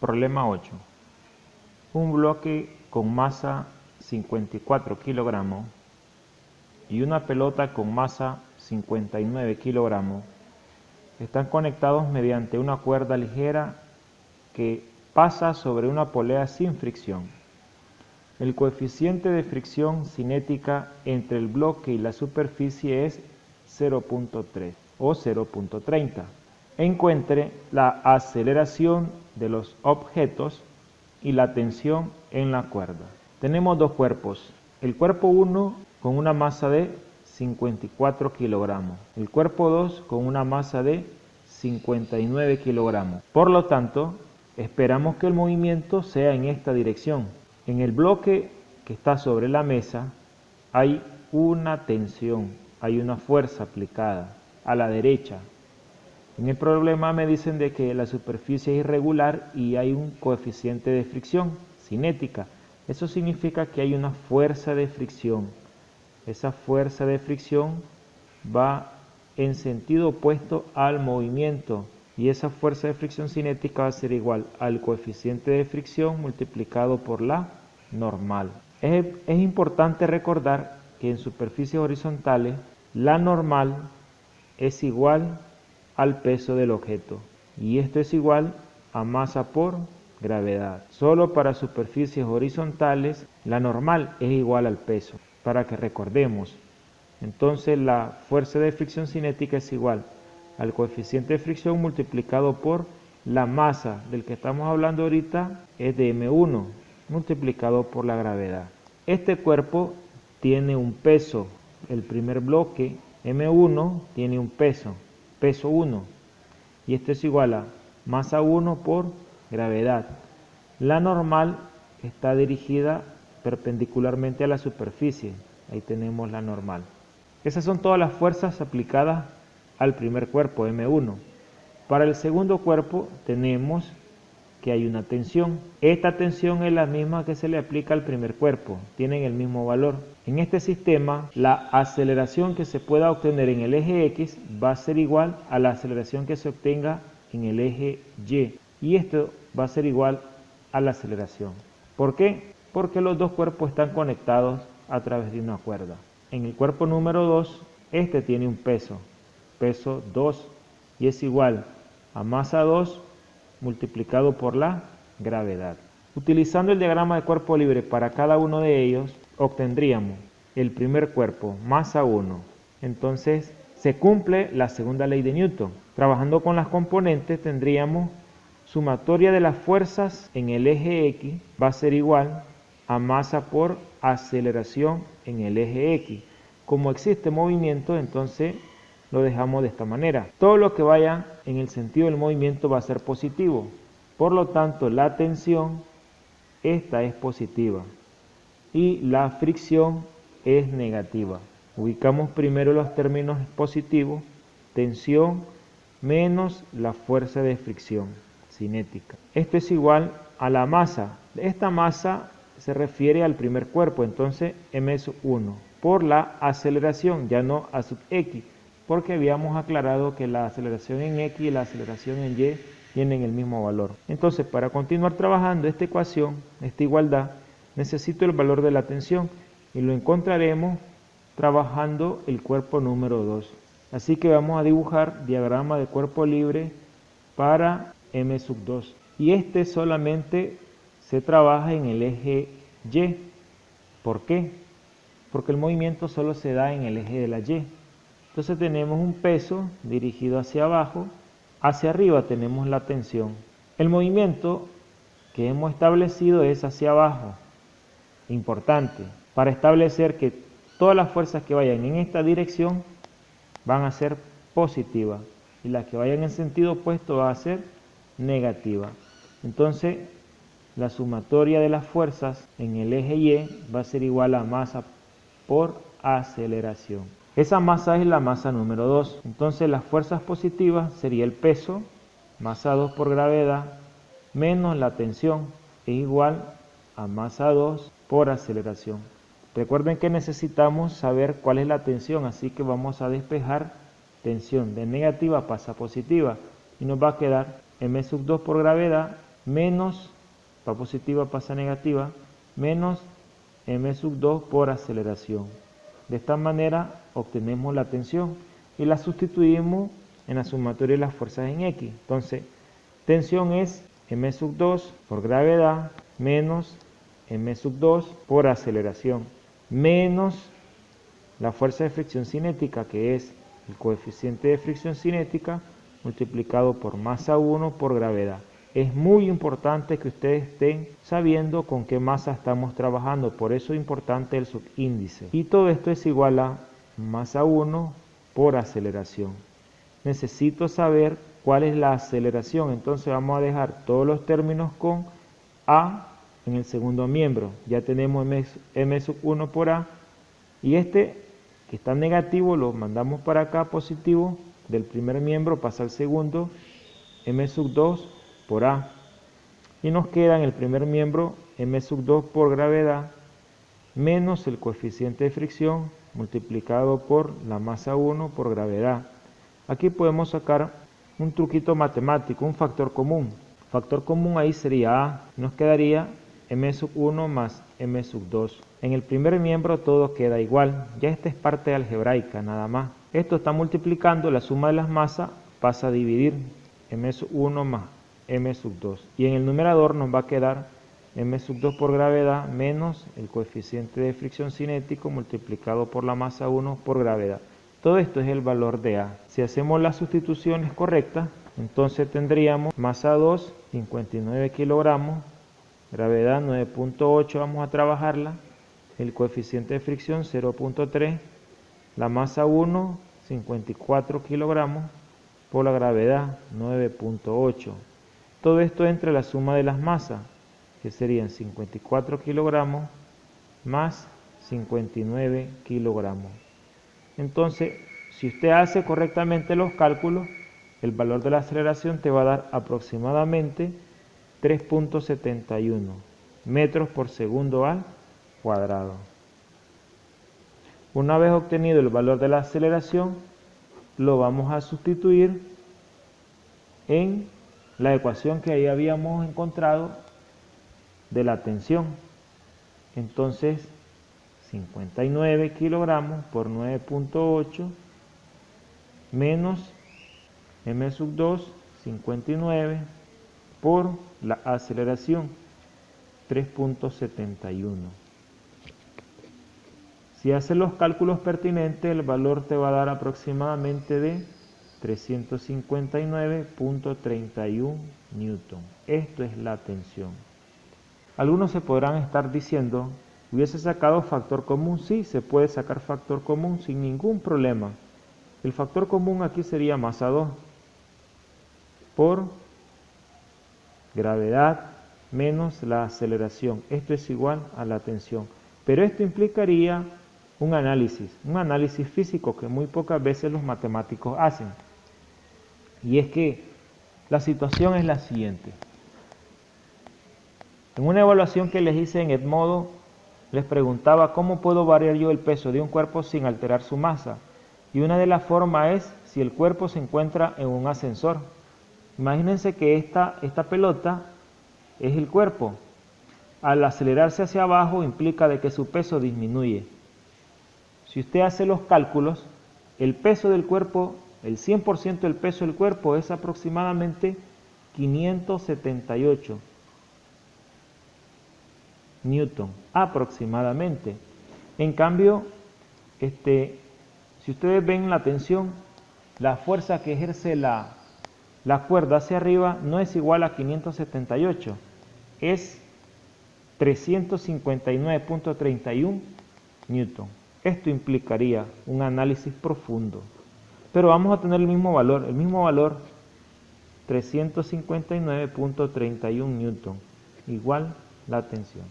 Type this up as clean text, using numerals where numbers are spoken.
Problema 8. Un bloque con masa 54 kilogramos y una pelota con masa 59 kilogramos están conectados mediante una cuerda ligera que pasa sobre una polea sin fricción. El coeficiente de fricción cinética entre el bloque y la superficie es 0.3 o 0.30. Encuentre la aceleración de los objetos y la tensión en la cuerda. Tenemos dos cuerpos. El cuerpo 1 con una masa de 54 kilogramos. El cuerpo 2 con una masa de 59 kilogramos. Por lo tanto, esperamos que el movimiento sea en esta dirección. En el bloque que está sobre la mesa hay una tensión, hay una fuerza aplicada a la derecha. En el problema me dicen de que la superficie es irregular y hay un coeficiente de fricción cinética. Eso significa que hay una fuerza de fricción. Esa fuerza de fricción va en sentido opuesto al movimiento y esa fuerza de fricción cinética va a ser igual al coeficiente de fricción multiplicado por la normal. Es importante recordar que en superficies horizontales la normal es igual al peso del objeto y esto es igual a masa por gravedad. Solo para superficies horizontales la normal es igual al peso, para que recordemos. Entonces la fuerza de fricción cinética es igual al coeficiente de fricción multiplicado por la masa del que estamos hablando ahorita, es de M1 multiplicado por la gravedad. Este cuerpo tiene un peso, el primer bloque M1 tiene un peso 1, y esto es igual a masa 1 por gravedad. La normal está dirigida perpendicularmente a la superficie, ahí tenemos la normal. Esas son todas las fuerzas aplicadas al primer cuerpo, M1. Para el segundo cuerpo tenemos que hay una tensión. Esta tensión es la misma que se le aplica al primer cuerpo, tienen el mismo valor. En este sistema, la aceleración que se pueda obtener en el eje X va a ser igual a la aceleración que se obtenga en el eje Y. Y esto va a ser igual a la aceleración. ¿Por qué? Porque los dos cuerpos están conectados a través de una cuerda. En el cuerpo número 2, este tiene un peso 2, y es igual a masa 2 multiplicado por la gravedad. Utilizando el diagrama de cuerpo libre para cada uno de ellos, obtendríamos el primer cuerpo, masa 1. Entonces, se cumple la segunda ley de Newton. Trabajando con las componentes, tendríamos sumatoria de las fuerzas en el eje X va a ser igual a masa por aceleración en el eje X. Como existe movimiento, entonces lo dejamos de esta manera. Todo lo que vaya en el sentido del movimiento va a ser positivo. Por lo tanto, la tensión, esta es positiva. Y la fricción es negativa. Ubicamos primero los términos positivos, tensión menos la fuerza de fricción cinética. Esto es igual a la masa. Esta masa se refiere al primer cuerpo, entonces m1 por la aceleración, ya no a sub x, porque habíamos aclarado que la aceleración en x y la aceleración en y tienen el mismo valor. Entonces, para continuar trabajando esta ecuación, esta igualdad, necesito el valor de la tensión y lo encontraremos trabajando el cuerpo número 2. Así que vamos a dibujar diagrama de cuerpo libre para M2. Y este solamente se trabaja en el eje Y. ¿Por qué? Porque el movimiento solo se da en el eje de la Y. Entonces tenemos un peso dirigido hacia abajo, hacia arriba tenemos la tensión. El movimiento que hemos establecido es hacia abajo. Importante, para establecer que todas las fuerzas que vayan en esta dirección van a ser positivas y las que vayan en sentido opuesto van a ser negativas. Entonces, la sumatoria de las fuerzas en el eje Y va a ser igual a masa por aceleración. Esa masa es la masa número 2. Entonces las fuerzas positivas sería el peso, masa 2 por gravedad, menos la tensión, es igual a masa 2 por aceleración. Recuerden que necesitamos saber cuál es la tensión, así que vamos a despejar tensión. De negativa pasa a positiva y nos va a quedar m2 por gravedad menos, va positiva pasa a negativa, menos m2 por aceleración. De esta manera obtenemos la tensión y la sustituimos en la sumatoria de las fuerzas en X. Entonces, tensión es m2 por gravedad menos m2 por aceleración, menos la fuerza de fricción cinética, que es el coeficiente de fricción cinética multiplicado por masa 1 por gravedad. Es muy importante que ustedes estén sabiendo con qué masa estamos trabajando, por eso es importante el subíndice. Y todo esto es igual a masa 1 por aceleración. Necesito saber cuál es la aceleración, entonces vamos a dejar todos los términos con A en el segundo miembro. Ya tenemos m1 por A, y este que está negativo lo mandamos para acá positivo, del primer miembro pasa al segundo, m2 por A, y nos queda en el primer miembro m2 por gravedad menos el coeficiente de fricción multiplicado por la masa 1 por gravedad. Aquí podemos sacar un truquito matemático, un factor común. Factor común ahí sería A, nos quedaría m1 más m2. En el primer miembro todo queda igual, ya esta es parte algebraica nada más. Esto está multiplicando, la suma de las masas pasa a dividir m1 más m2. Y en el numerador nos va a quedar m2 por gravedad menos el coeficiente de fricción cinético multiplicado por la masa 1 por gravedad. Todo esto es el valor de A. Si hacemos las sustituciones correctas, entonces tendríamos masa 2, 59 kilogramos, gravedad 9.8, vamos a trabajarla, el coeficiente de fricción 0.3, la masa 1, 54 kilogramos, por la gravedad 9.8. Todo esto entre la suma de las masas, que serían 54 kilogramos más 59 kilogramos. Entonces, si usted hace correctamente los cálculos, el valor de la aceleración te va a dar aproximadamente 3.71 metros por segundo al cuadrado. Una vez obtenido el valor de la aceleración, lo vamos a sustituir en la ecuación que ahí habíamos encontrado de la tensión. Entonces, 59 kilogramos por 9.8 menos m2, 59 por la aceleración 3.71. Si haces los cálculos pertinentes, el valor te va a dar aproximadamente de 359.31 newton. Esto es la tensión. Algunos se podrán estar diciendo, ¿hubiese sacado factor común? Sí, se puede sacar factor común sin ningún problema. El factor común aquí sería masa 2 por gravedad menos la aceleración. Esto es igual a la tensión. Pero esto implicaría un análisis físico que muy pocas veces los matemáticos hacen. Y es que la situación es la siguiente. En una evaluación que les hice en Edmodo, les preguntaba cómo puedo variar yo el peso de un cuerpo sin alterar su masa. Y una de las formas es si el cuerpo se encuentra en un ascensor. Imagínense que esta pelota es el cuerpo. Al acelerarse hacia abajo implica de que su peso disminuye. Si usted hace los cálculos, el peso del cuerpo, el 100% del peso del cuerpo es aproximadamente 578 newton, aproximadamente. En cambio, si ustedes ven la tensión, la fuerza que ejerce la cuerda hacia arriba no es igual a 578, es 359.31 newton. Esto implicaría un análisis profundo. Pero vamos a tener el mismo valor 359.31 newton, igual la tensión.